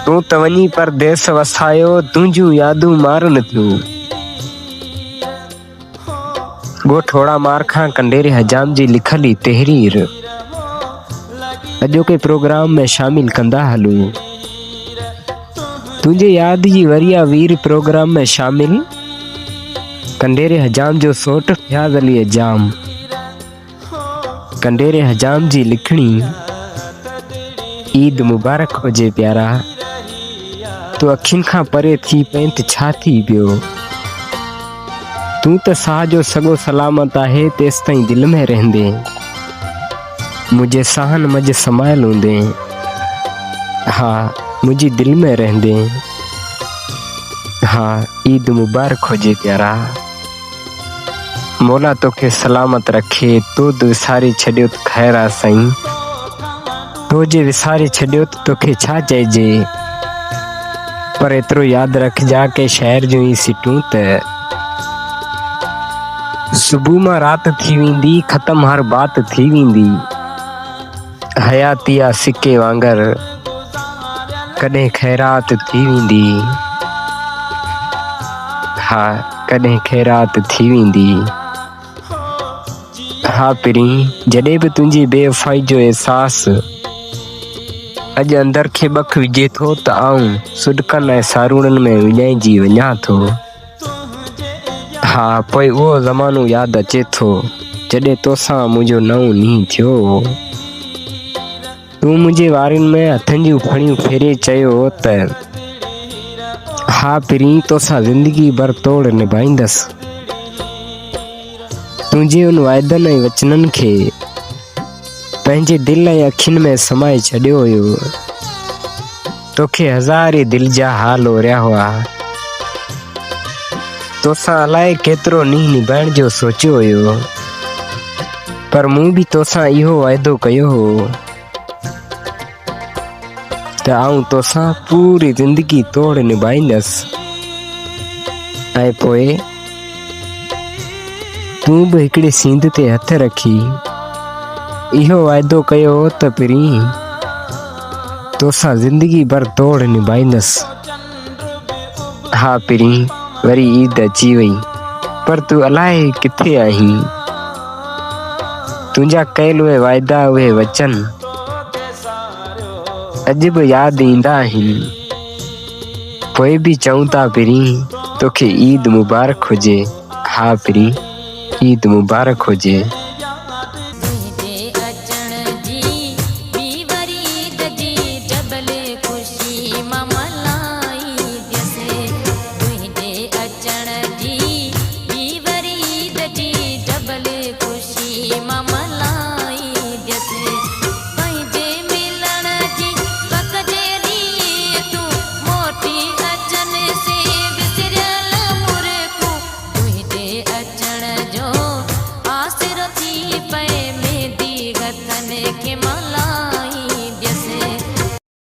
तू त वञी परदेस वसायो, तुंहिंजूं यादूं मारन थियूं। ॻोठोड़ा मार खां कंडेरे हजाम जी लिखल ई तहरीर अॼोके प्रोग्राम में शामिल कंदा हलूं। तुंहिंजे याद जी वरिया वीर प्रोग्राम में शामिल कंडेरे हजाम जो सोट फयाज़ अली जाम। कंडेरे हजाम जी लिखणी ईद मुबारक हुजे प्यारा। तू अखियुनि खां परे थी पें त छा थी पियो। तू त साह जो सॻो सलामत आहे, तेसि ताईं दिलि में रहंदे मुंहिंजे साहन मझ समायल हूंदे। हा मुंहिंजी दिलि में रहंदे। हा ईद मुबारक हुजे प्यारा। मौला तोखे सलामत रखे। तो विसारे छॾियो त ख़ैर आ साईं। तो जे विसारे छॾियो त तोखे छा चइजे। पर एतिरो यादि रखजा के शहर जूं ई सिटूं त सुबुह मां राति थी वेंदी, ख़तम हर बात थी वेंदी। हयाती आ सिके वांगर कॾहिं ख़ैरात थी वेंदी। हा कॾहिं ख़ैरात थी वेंदी। हा पिरी जॾहिं बि तुंहिंजी बेवफ़ाई जो एहसास अॼु अंदर खे बख विझे थो त आऊं सुॾकनि ऐं सारूणनि में विञाइजी वञा थो। हा पोइ उहो ज़मानो यादि अचे थो जॾहिं तोसां मुंहिंजो नओं नींहुं थियो हो। तूं मुंहिंजे वारनि में हथनि जूं फणियूं फेरे चयो त हा पिरी तोसां ज़िंदगी भर तोड़ निभाईंदसि। तुंहिंजे उन वाइदनि ऐं वचननि खे पंहिंजे दिलि ऐं अखियुनि में समाए छॾियो हुयो। तोखे हज़ारे दिलि जा हाल ओरिया हुआ। तोसां अलाए केतिरो नींहुं निभाइण जो सोचियो हुयो। पर मूं बि तोसां इहो वाइदो कयो हो त आऊं तोसां पूरी ज़िंदगी तोड़ निभाईंदसि। ऐं पोइ तूं बि हिकिड़ी सींध ते हथ रखी इहो वाइदो कयो त पिरी तोसां ज़िंदगी भर तोड़ निभाईंदसि। हा पिरी वरी ईद अची वई, पर तूं अलाए किथे आहीं। तुंहिंजा कयल उहे वाइदा उहे वचन अॼु बि यादि ईंदा आहिनि। पोइ बि चऊं था पिरी तोखे ईद मुबारक हुजे। हा पिरी ईद मुबारक हुजे। के माला